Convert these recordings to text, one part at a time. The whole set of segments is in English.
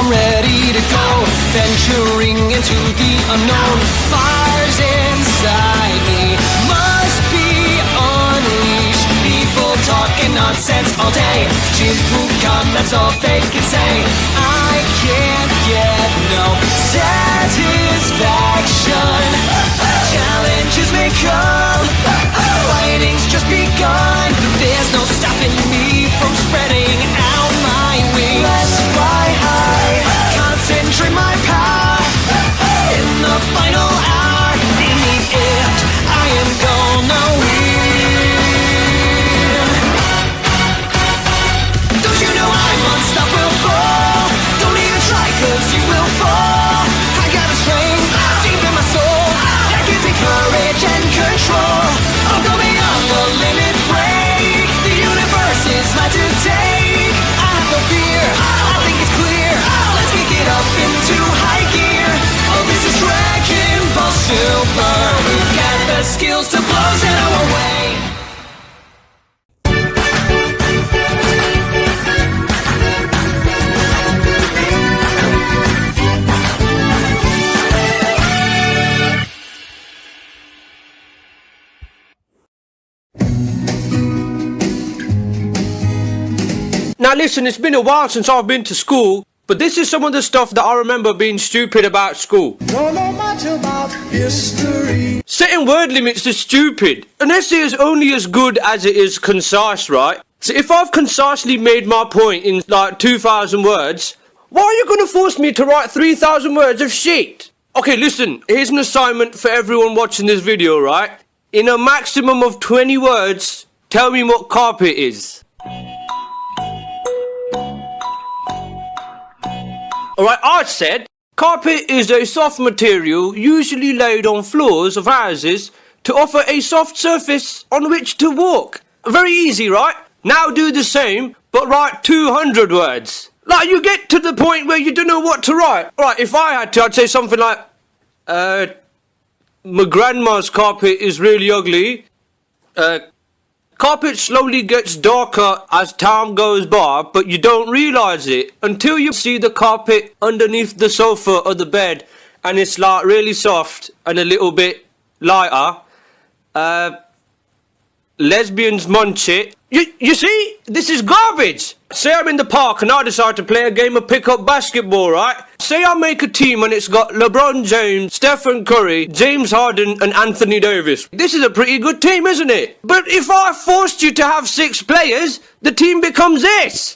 I'm ready to go, venturing into the unknown. Fires inside me must be unleashed. People talking nonsense all day. Cheers will come, that's all they can say. I can't get no satisfaction. Challenges may come, fighting's just begun. There's no stopping me from spreading out my wings. Let's fly high, concentrate my power. In the final hour, in the end, I am gonna win. Don't you know I'm unstoppable? Don't even try, cause you will fall. I got a strength deep in my soul that gives me courage and control. I'll go beyond the limit break. The universe is mine to take. I have no fear, I think it's clear. Let's kick it up into high gear. Oh, this is Dragon Ball Super. We've got the skills to blow it our way. Now listen, it's been a while since I've been to school, but this is some of the stuff that I remember being stupid about school. Don't know much about history. Setting word limits is stupid. An essay is only as good as it is concise, right? So if I've concisely made my point in like 2,000 words, why are you going to force me to write 3,000 words of shit? Okay, listen, here's an assignment for everyone watching this video, right? In a maximum of 20 words, tell me what carpet is. Alright, I said, carpet is a soft material usually laid on floors of houses to offer a soft surface on which to walk. Very easy, right? Now do the same, but write 200 words. Like, you get to the point where you don't know what to write. Alright, if I had to, I'd say something like, my grandma's carpet is really ugly. Carpet slowly gets darker as time goes by, but you don't realise it until you see the carpet underneath the sofa or the bed and it's like really soft and a little bit lighter. Lesbians munch it. You see? This is garbage. Say I'm in the park and I decide to play a game of pick-up basketball, right? Say I make a team and it's got LeBron James, Stephen Curry, James Harden and Anthony Davis. This is a pretty good team, isn't it? But if I forced you to have 6 players, the team becomes this.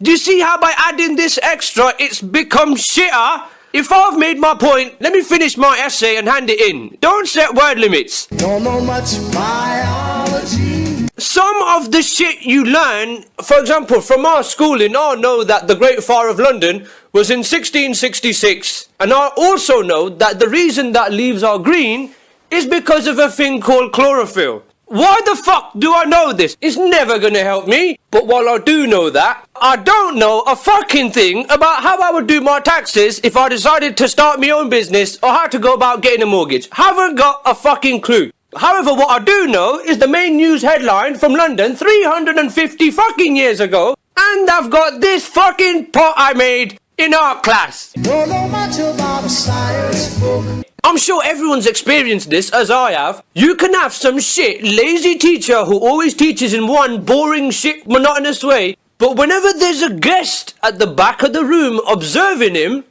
Do you see how by adding this extra, it's become shitter? If I've made my point, let me finish my essay and hand it in. Don't set word limits. Don't know much biology. Some of the shit you learn, for example, from our schooling, I know that the Great Fire of London was in 1666. And I also know that the reason that leaves are green is because of a thing called chlorophyll. Why the fuck do I know this? It's never gonna help me. But while I do know that, I don't know a fucking thing about how I would do my taxes if I decided to start my own business or how to go about getting a mortgage. Haven't got a fucking clue. However, what I do know is the main news headline from London 350 fucking years ago, and I've got this fucking pot I made in art class. Don't know much about a science book. I'm sure everyone's experienced this, as I have. You can have some shit, lazy teacher who always teaches in one boring, shit, monotonous way, but whenever there's a guest at the back of the room observing him,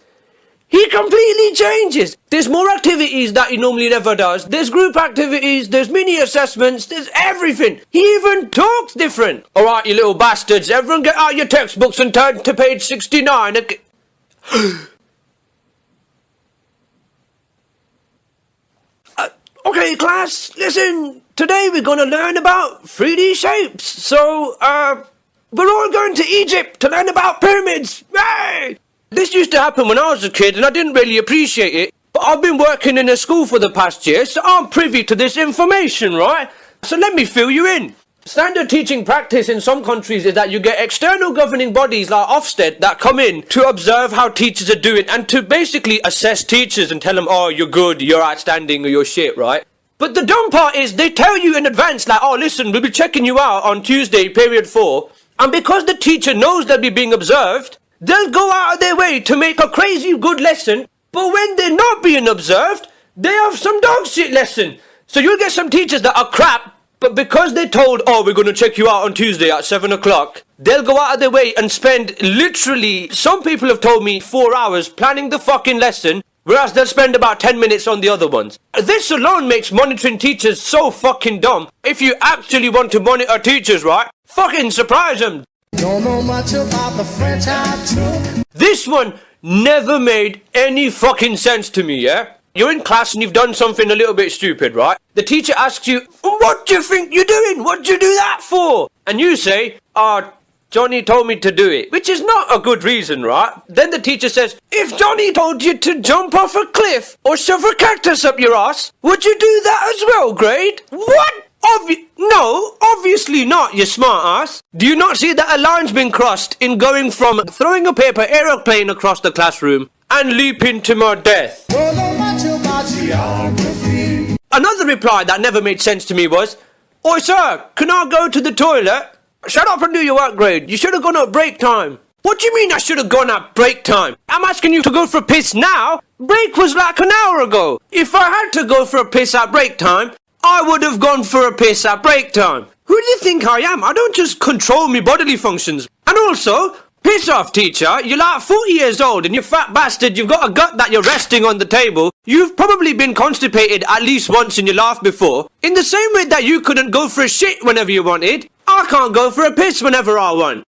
he completely changes. There's more activities that he normally never does. There's group activities, there's mini assessments, there's everything. He even talks different. Alright, you little bastards, everyone get out your textbooks and turn to page 69. Okay, class, listen. Today we're going to learn about 3D shapes. So, we're all going to Egypt to learn about pyramids. Yay! This used to happen when I was a kid and I didn't really appreciate it. But I've been working in a school for the past year, so I'm privy to this information, right? So let me fill you in. Standard teaching practice in some countries is that you get external governing bodies like Ofsted that come in to observe how teachers are doing and to basically assess teachers and tell them, oh, you're good, you're outstanding, or you're shit, right? But the dumb part is they tell you in advance, like, oh, listen, we'll be checking you out on Tuesday, period 4. And because the teacher knows they'll be being observed, They'll go out of their way to make a crazy good lesson, but when they're not being observed, they have some dog shit lesson. So you'll get some teachers that are crap, but because they're told, oh, we're going to check you out on Tuesday at 7 o'clock, they'll go out of their way and spend literally, some people have told me, 4 hours planning the fucking lesson, whereas they'll spend about 10 minutes on the other ones. This alone makes monitoring teachers so fucking dumb. If you actually want to monitor teachers, right, fucking surprise them. Don't know much about the French I took. This one never made any fucking sense to me, yeah? You're in class and you've done something a little bit stupid, right? The teacher asks you, what do you think you're doing? What do you do that for? And you say, Johnny told me to do it, which is not a good reason, right? Then the teacher says, if Johnny told you to jump off a cliff or shove a cactus up your ass, would you do that as well, grade? What? No, obviously not, you smart ass. Do you not see that a line's been crossed in going from throwing a paper aeroplane across the classroom and leaping to my death? Don't know much about geography. Another reply that never made sense to me was, oi sir, can I go to the toilet? Shut up and do your work, grade. You should have gone at break time. What do you mean I should have gone at break time? I'm asking you to go for a piss now? Break was like an hour ago. If I had to go for a piss at break time, I would have gone for a piss at break time. Who do you think I am? I don't just control my bodily functions. And also, piss off, teacher. You're like 40 years old and you fat bastard, you've got a gut that you're resting on the table. You've probably been constipated at least once in your life before. In the same way that you couldn't go for a shit whenever you wanted, I can't go for a piss whenever I want.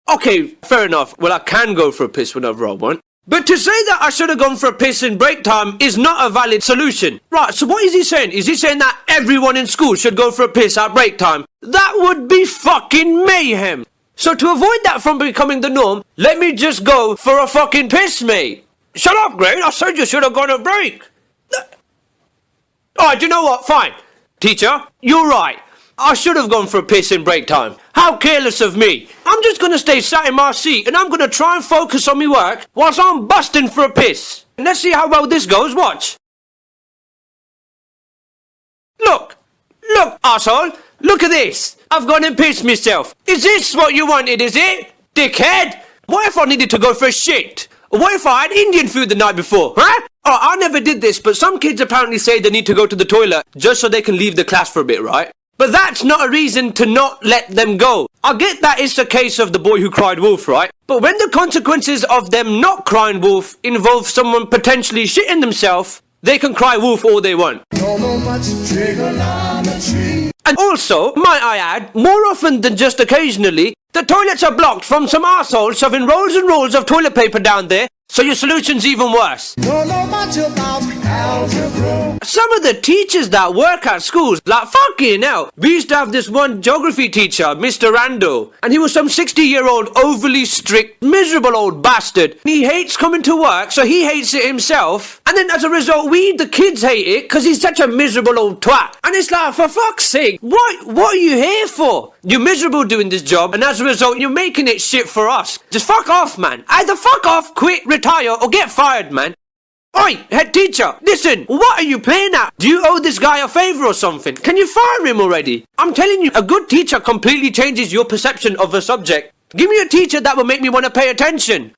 Okay, fair enough. Well, I can go for a piss whenever I want. But to say that I should have gone for a piss in break time is not a valid solution. Right, so what is he saying? Is he saying that everyone in school should go for a piss at break time? That would be fucking mayhem. So to avoid that from becoming the norm, let me just go for a fucking piss, mate. Shut up, grade. I said you should have gone at break. Alright, do you know what? Fine. Teacher, you're right. I should have gone for a piss in break time. How careless of me. I'm just going to stay sat in my seat and I'm going to try and focus on my work whilst I'm busting for a piss. And let's see how well this goes. Watch. Look, arsehole. Look at this. I've gone and pissed myself. Is this what you wanted, is it? Dickhead. What if I needed to go for a shit? Or what if I had Indian food the night before, huh? Oh, I never did this, but some kids apparently say they need to go to the toilet just so they can leave the class for a bit, right? But that's not a reason to not let them go. I get that it's a case of the boy who cried wolf, right? But when the consequences of them not crying wolf involve someone potentially shitting themselves, they can cry wolf all they want. Don't know much trigonometry. And also, might I add, more often than just occasionally, the toilets are blocked from some arsehole shoving rolls and rolls of toilet paper down there, so your solution's even worse. Don't know much about algebra. Some of the teachers that work at schools, like fucking hell. We used to have this one geography teacher, Mr. Randall, and he was some 60-year-old overly strict, miserable old bastard. He hates coming to work, so he hates it himself. And then as a result, we, the kids, hate it because he's such a miserable old twat. And it's like, for fuck's sake, what are you here for? You're miserable doing this job, and as a result, you're making it shit for us. Just fuck off, man. Either fuck off, quit, retire, or get fired, man. Oi, head teacher, listen, what are you playing at? Do you owe this guy a favour or something? Can you fire him already? I'm telling you, a good teacher completely changes your perception of a subject. Give me a teacher that will make me want to pay attention.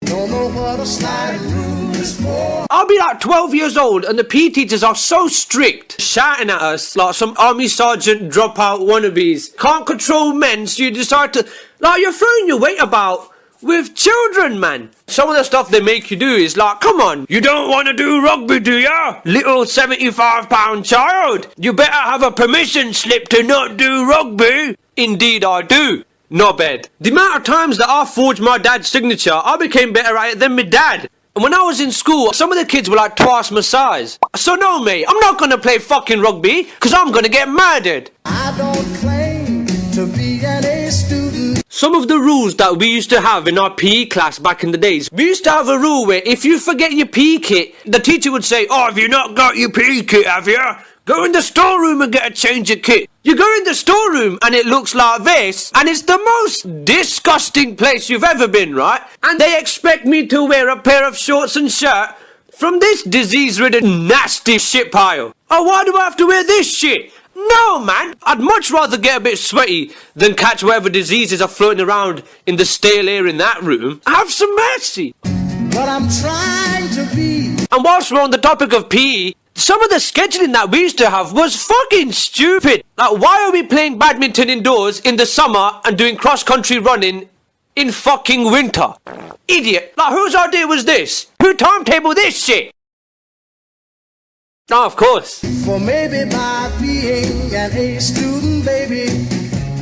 Don't know what a slide rule is for. I'll be like 12 years old and the PE teachers are so strict, shouting at us like some army sergeant dropout wannabes. Can't control men, so you decide to... Like, you're throwing your weight about with children, man. Some of the stuff they make you do is like, come on, you don't want to do rugby, do ya? Little 75-pound child. You better have a permission slip to not do rugby. Indeed I do. Not bad. The amount of times that I forged my dad's signature, I became better at it than my dad. And when I was in school, some of the kids were like twice my size. So no, mate, I'm not gonna play fucking rugby, because I'm gonna get murdered. I don't claim to be an A student. Some of the rules that we used to have in our PE class back in the days, we used to have a rule where if you forget your PE kit, the teacher would say, oh, have you not got your PE kit, have you? Go in the storeroom and get a change of kit. You go in the storeroom and it looks like this, and it's the most disgusting place you've ever been, right? And they expect me to wear a pair of shorts and shirt from this disease-ridden nasty shit pile. Oh, why do I have to wear this shit? No, man! I'd much rather get a bit sweaty than catch whatever diseases are floating around in the stale air in that room. Have some mercy! But I'm trying to be. And whilst we're on the topic of PE, some of the scheduling that we used to have was fucking stupid. Like, why are we playing badminton indoors in the summer and doing cross-country running in fucking winter? Idiot! Like, whose idea was this? Who timetabled this shit? Oh, of course. For maybe by being an A student, baby,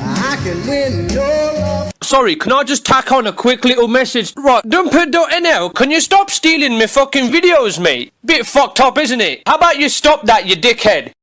I can win your love. Sorry, can I just tack on a quick little message? Right, Dumper.nl, can you stop stealing me fucking videos, mate? Bit fucked up, isn't it? How about you stop that, you dickhead?